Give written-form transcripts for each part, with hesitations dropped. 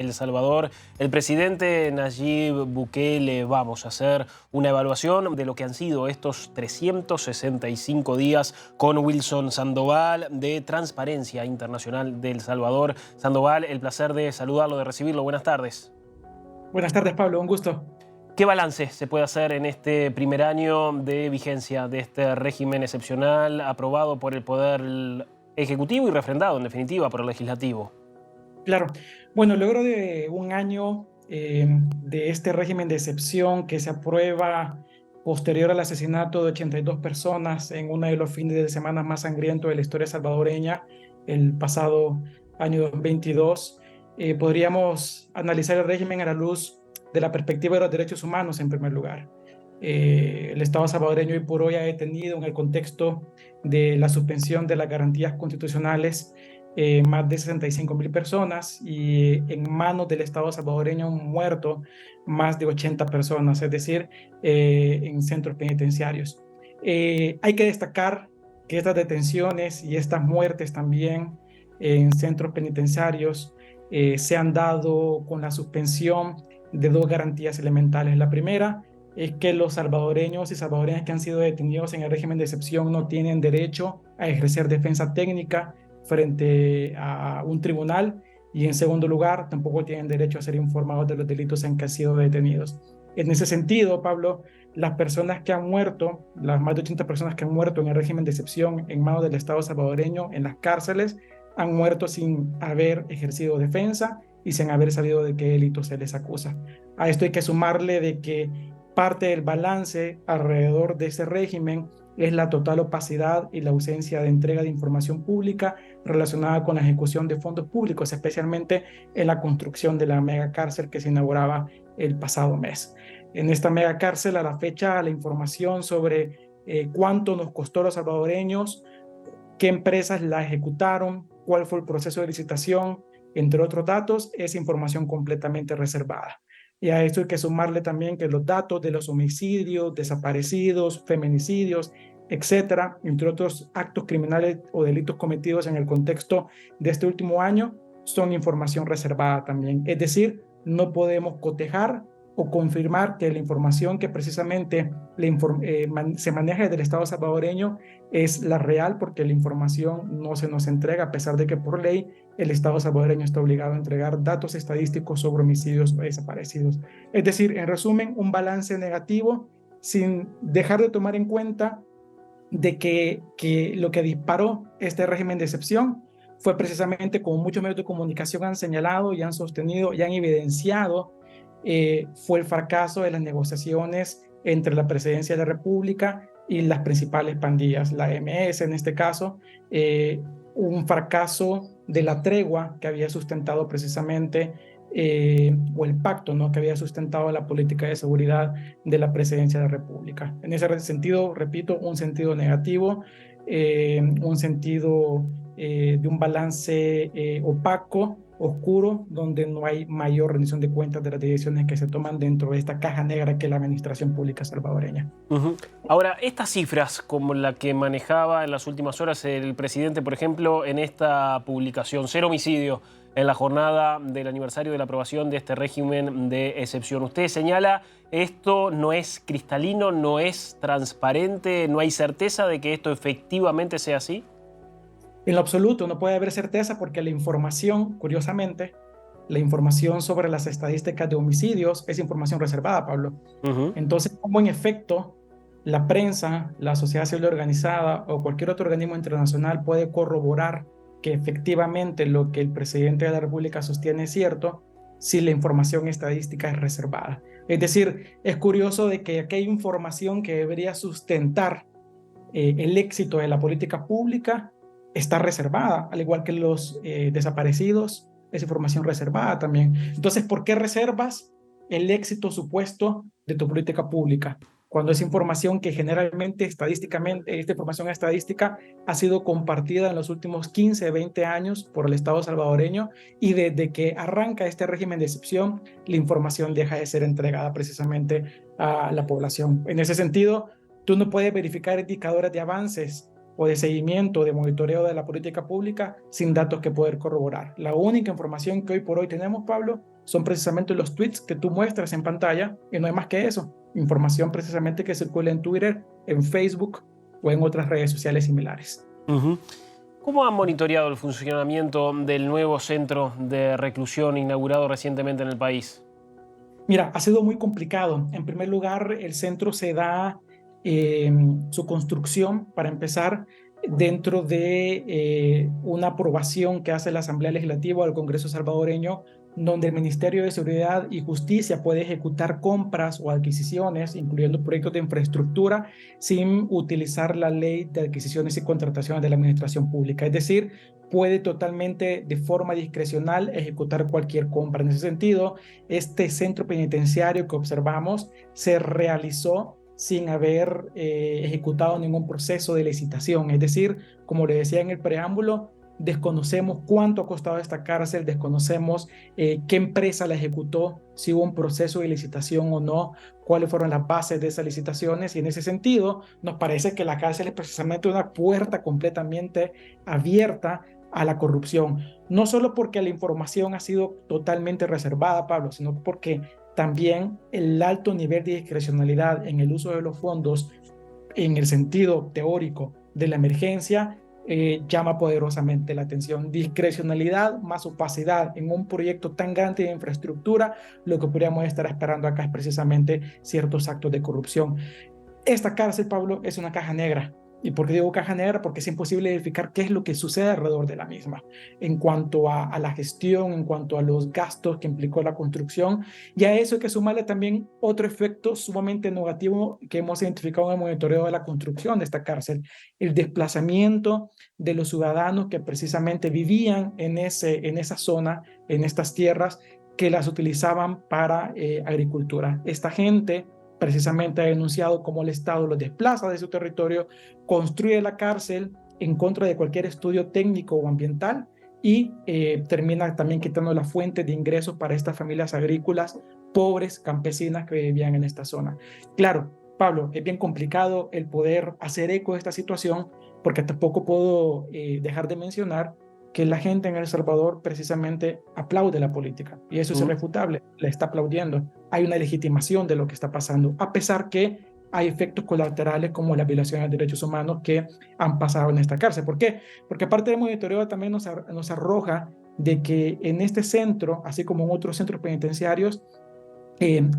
El Salvador, el presidente Nayib Bukele, vamos a hacer una evaluación de lo que han sido estos 365 días con Wilson Sandoval de Transparencia Internacional de El Salvador. Sandoval, el placer de saludarlo, de recibirlo. Buenas tardes. Buenas tardes, Pablo, un gusto. ¿Qué balance se puede hacer en este primer año de vigencia de este régimen excepcional aprobado por el Poder Ejecutivo y refrendado, en definitiva, por el Legislativo? Claro, bueno, luego de un año de este régimen de excepción que se aprueba posterior al asesinato de 82 personas en uno de los fines de semana más sangrientos de la historia salvadoreña, el pasado año 2022, podríamos analizar el régimen a la luz de la perspectiva de los derechos humanos en primer lugar. El Estado salvadoreño hoy por hoy ha detenido en el contexto de la suspensión de las garantías constitucionales más de 65,000 personas y en manos del Estado salvadoreño han muerto más de 80 personas, es decir, en centros penitenciarios. Hay que destacar que estas detenciones y estas muertes también en centros penitenciarios se han dado con la suspensión de dos garantías elementales. La primera es que los salvadoreños y salvadoreñas que han sido detenidos en el régimen de excepción no tienen derecho a ejercer defensa técnica frente a un tribunal, y en segundo lugar tampoco tienen derecho a ser informados de los delitos en que han sido detenidos. En ese sentido, Pablo, las personas que han muerto, las más de 80 personas que han muerto en el régimen de excepción en manos del Estado salvadoreño en las cárceles, han muerto sin haber ejercido defensa y sin haber sabido de qué delito se les acusa. A esto hay que sumarle de que parte del balance alrededor de ese régimen es la total opacidad y la ausencia de entrega de información pública relacionada con la ejecución de fondos públicos, especialmente en la construcción de la megacárcel que se inauguraba el pasado mes. En esta megacárcel, a la fecha, la información sobre cuánto nos costó a los salvadoreños, qué empresas la ejecutaron, cuál fue el proceso de licitación, entre otros datos, es información completamente reservada. Y a esto hay que sumarle también que los datos de los homicidios, desaparecidos, feminicidios, etcétera, entre otros actos criminales o delitos cometidos en el contexto de este último año, son información reservada también. Es decir, no podemos cotejar o confirmar que la información que precisamente se maneja desde el Estado salvadoreño es la real, porque la información no se nos entrega, a pesar de que por ley el Estado salvadoreño está obligado a entregar datos estadísticos sobre homicidios o desaparecidos. Es decir, en resumen, un balance negativo sin dejar de tomar en cuenta de que lo que disparó este régimen de excepción fue precisamente, como muchos medios de comunicación han señalado y han sostenido y han evidenciado, fue el fracaso de las negociaciones entre la Presidencia de la República y las principales pandillas, la MS en este caso, un fracaso de la tregua que había sustentado precisamente, o el pacto, ¿no?, que había sustentado la política de seguridad de la Presidencia de la República. En ese sentido, repito, un sentido negativo, un sentido de un balance opaco, oscuro, donde no hay mayor rendición de cuentas de las decisiones que se toman dentro de esta caja negra que es la administración pública salvadoreña. Ahora, estas cifras, como la que manejaba en las últimas horas el presidente, por ejemplo, en esta publicación, 0 homicidios en la jornada del aniversario de la aprobación de este régimen de excepción. Usted señala, esto no es cristalino, no es transparente, no hay certeza de que esto efectivamente sea así. En lo absoluto, no puede haber certeza porque la información, curiosamente, la información sobre las estadísticas de homicidios es información reservada, Pablo. Entonces, ¿cómo en efecto la prensa, la sociedad civil organizada o cualquier otro organismo internacional puede corroborar que efectivamente lo que el presidente de la República sostiene es cierto si la información estadística es reservada? Es decir, es curioso de que aquí hay información que debería sustentar el éxito de la política pública, está reservada, al igual que los desaparecidos, es información reservada también. Entonces, ¿por qué reservas el éxito supuesto de tu política pública? Cuando es información que generalmente, estadísticamente, esta información estadística ha sido compartida en los últimos 15, 20 años por el Estado salvadoreño, y desde que arranca este régimen de excepción, la información deja de ser entregada precisamente a la población. En ese sentido, tú no puedes verificar indicadores de avances o de seguimiento, de monitoreo de la política pública sin datos que poder corroborar. La única información que hoy por hoy tenemos, Pablo, son precisamente los tweets que tú muestras en pantalla y no hay más que eso. Información precisamente que circula en Twitter, en Facebook o en otras redes sociales similares. ¿Cómo han monitoreado el funcionamiento del nuevo centro de reclusión inaugurado recientemente en el país? Mira, ha sido muy complicado. En primer lugar, el centro se da su construcción, para empezar, dentro de una aprobación que hace la Asamblea Legislativa del Congreso salvadoreño, donde el Ministerio de Seguridad y Justicia puede ejecutar compras o adquisiciones, incluyendo proyectos de infraestructura, sin utilizar la ley de adquisiciones y contrataciones de la administración pública. Es decir, puede totalmente de forma discrecional ejecutar cualquier compra. En ese sentido, este centro penitenciario que observamos se realizó sin haber ejecutado ningún proceso de licitación. Es decir, como le decía en el preámbulo, desconocemos cuánto ha costado esta cárcel, desconocemos qué empresa la ejecutó, si hubo un proceso de licitación o no, cuáles fueron las bases de esas licitaciones, y en ese sentido nos parece que la cárcel es precisamente una puerta completamente abierta a la corrupción, no solo porque la información ha sido totalmente reservada, Pablo, sino porque también el alto nivel de discrecionalidad en el uso de los fondos en el sentido teórico de la emergencia llama poderosamente la atención. Discrecionalidad más opacidad en un proyecto tan grande de infraestructura, lo que podríamos estar esperando acá es precisamente ciertos actos de corrupción. Esta cárcel, Pablo, es una caja negra. ¿Y por qué digo caja negra? Porque es imposible identificar qué es lo que sucede alrededor de la misma en cuanto a la gestión, en cuanto a los gastos que implicó la construcción. Y a eso hay que sumarle también otro efecto sumamente negativo que hemos identificado en el monitoreo de la construcción de esta cárcel, el desplazamiento de los ciudadanos que precisamente vivían en esa zona, en estas tierras, que las utilizaban para agricultura. Esta gente precisamente ha denunciado cómo el Estado los desplaza de su territorio, construye la cárcel en contra de cualquier estudio técnico o ambiental y termina también quitando la fuente de ingresos para estas familias agrícolas pobres, campesinas que vivían en esta zona. Claro, Pablo, es bien complicado el poder hacer eco de esta situación porque tampoco puedo dejar de mencionar que la gente en El Salvador precisamente aplaude la política y eso es irrefutable, le está aplaudiendo. Hay una legitimación de lo que está pasando, a pesar que hay efectos colaterales como las violaciones de derechos humanos que han pasado en esta cárcel. ¿Por qué? Porque aparte del monitoreo también nos arroja de que en este centro, así como en otros centros penitenciarios,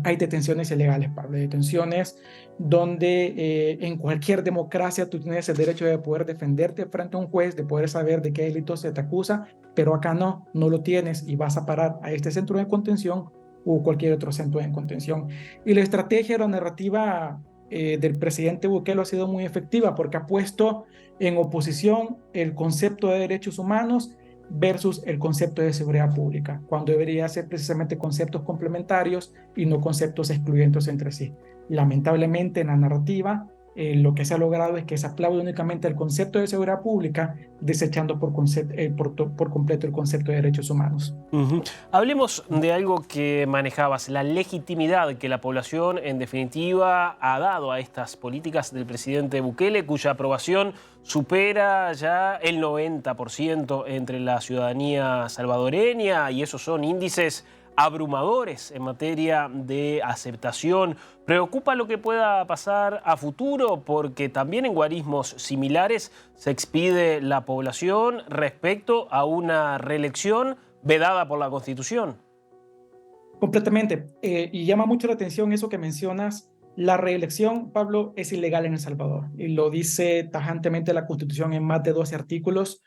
hay detenciones ilegales, Pablo, detenciones donde en cualquier democracia tú tienes el derecho de poder defenderte frente a un juez, de poder saber de qué delito se te acusa, pero acá no lo tienes y vas a parar a este centro de contención o cualquier otro centro de contención. Y la estrategia o la narrativa del presidente Bukele ha sido muy efectiva porque ha puesto en oposición el concepto de derechos humanos versus el concepto de seguridad pública, cuando debería ser precisamente conceptos complementarios y no conceptos excluyentes entre sí. Lamentablemente en la narrativa lo que se ha logrado es que se aplaude únicamente el concepto de seguridad pública, desechando por completo el concepto de derechos humanos. Hablemos de algo que manejabas, la legitimidad que la población en definitiva ha dado a estas políticas del presidente Bukele, cuya aprobación supera ya el 90% entre la ciudadanía salvadoreña, y esos son índices abrumadores en materia de aceptación. ¿Preocupa lo que pueda pasar a futuro? Porque también en guarismos similares se expide la población respecto a una reelección vedada por la Constitución. Completamente. Y llama mucho la atención eso que mencionas. La reelección, Pablo, es ilegal en El Salvador y lo dice tajantemente la Constitución en más de 12 artículos.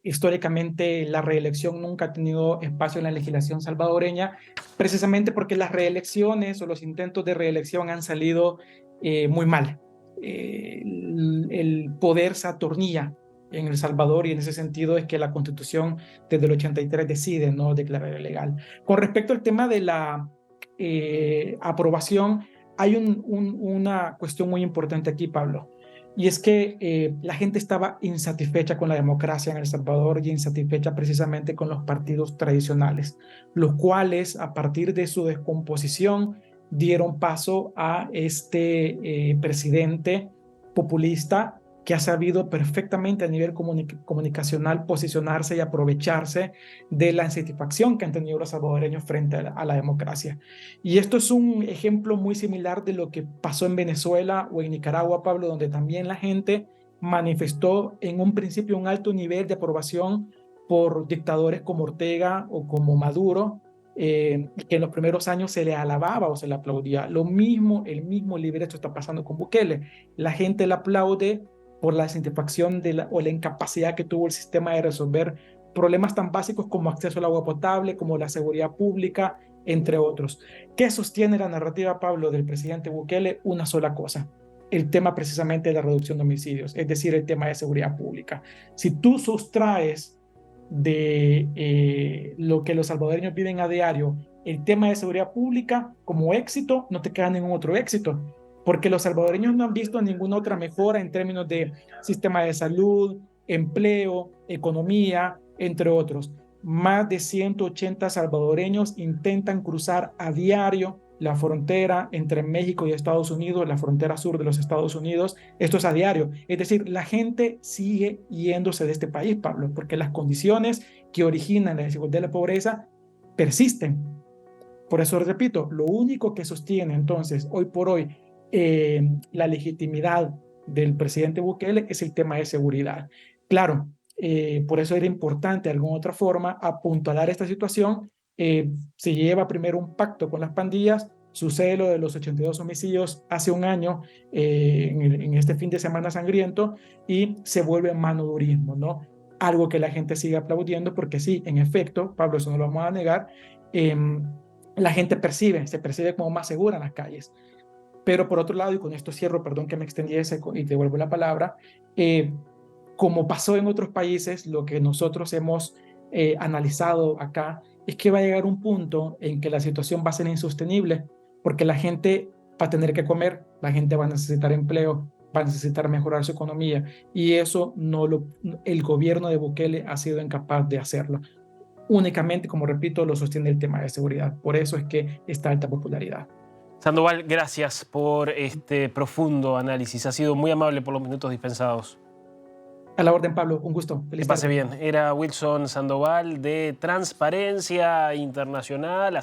Históricamente la reelección nunca ha tenido espacio en la legislación salvadoreña, precisamente porque las reelecciones o los intentos de reelección han salido muy mal. El poder se atornilla en El Salvador y en ese sentido es que la Constitución desde el 83 decide no declarar ilegal. Con respecto al tema de la aprobación, hay una cuestión muy importante aquí, Pablo. Y es que la gente estaba insatisfecha con la democracia en El Salvador y insatisfecha precisamente con los partidos tradicionales, los cuales a partir de su descomposición dieron paso a este presidente populista que ha sabido perfectamente a nivel comunicacional posicionarse y aprovecharse de la insatisfacción que han tenido los salvadoreños frente a la democracia. Y esto es un ejemplo muy similar de lo que pasó en Venezuela o en Nicaragua, Pablo, donde también la gente manifestó en un principio un alto nivel de aprobación por dictadores como Ortega o como Maduro, que en los primeros años se le alababa o se le aplaudía. Lo mismo, el mismo libreto está pasando con Bukele. La gente le aplaude por la insatisfacción o la incapacidad que tuvo el sistema de resolver problemas tan básicos como acceso al agua potable, como la seguridad pública, entre otros. ¿Qué sostiene la narrativa, Pablo, del presidente Bukele? Una sola cosa: el tema precisamente de la reducción de homicidios, es decir, el tema de seguridad pública. Si tú sustraes de lo que los salvadoreños viven a diario el tema de seguridad pública como éxito, no te queda ningún otro éxito, porque los salvadoreños no han visto ninguna otra mejora en términos de sistema de salud, empleo, economía, entre otros. Más de 180 salvadoreños intentan cruzar a diario la frontera entre México y Estados Unidos, la frontera sur de los Estados Unidos. Esto es a diario. Es decir, la gente sigue yéndose de este país, Pablo, porque las condiciones que originan la desigualdad y la pobreza persisten. Por eso repito, lo único que sostiene entonces hoy por hoy la legitimidad del presidente Bukele es el tema de seguridad. Claro, por eso era importante de alguna otra forma apuntalar esta situación. Se lleva primero un pacto con las pandillas, sucede lo de los 82 homicidios hace un año, en este fin de semana sangriento, y se vuelve manodurismo, ¿no? Algo que la gente sigue aplaudiendo porque sí, en efecto, Pablo, eso no lo vamos a negar, la gente se percibe como más segura en las calles. Pero por otro lado, y con esto cierro, perdón que me extendiese y te devuelvo la palabra, como pasó en otros países, lo que nosotros hemos analizado acá es que va a llegar un punto en que la situación va a ser insostenible, porque la gente va a tener que comer, la gente va a necesitar empleo, va a necesitar mejorar su economía, y eso el gobierno de Bukele ha sido incapaz de hacerlo. Únicamente, como repito, lo sostiene el tema de seguridad. Por eso es que está alta popularidad. Sandoval, gracias por este profundo análisis. Ha sido muy amable por los minutos dispensados. A la orden, Pablo. Un gusto. Que Feliz pase tarde. bien. Era Wilson Sandoval de Transparencia Internacional.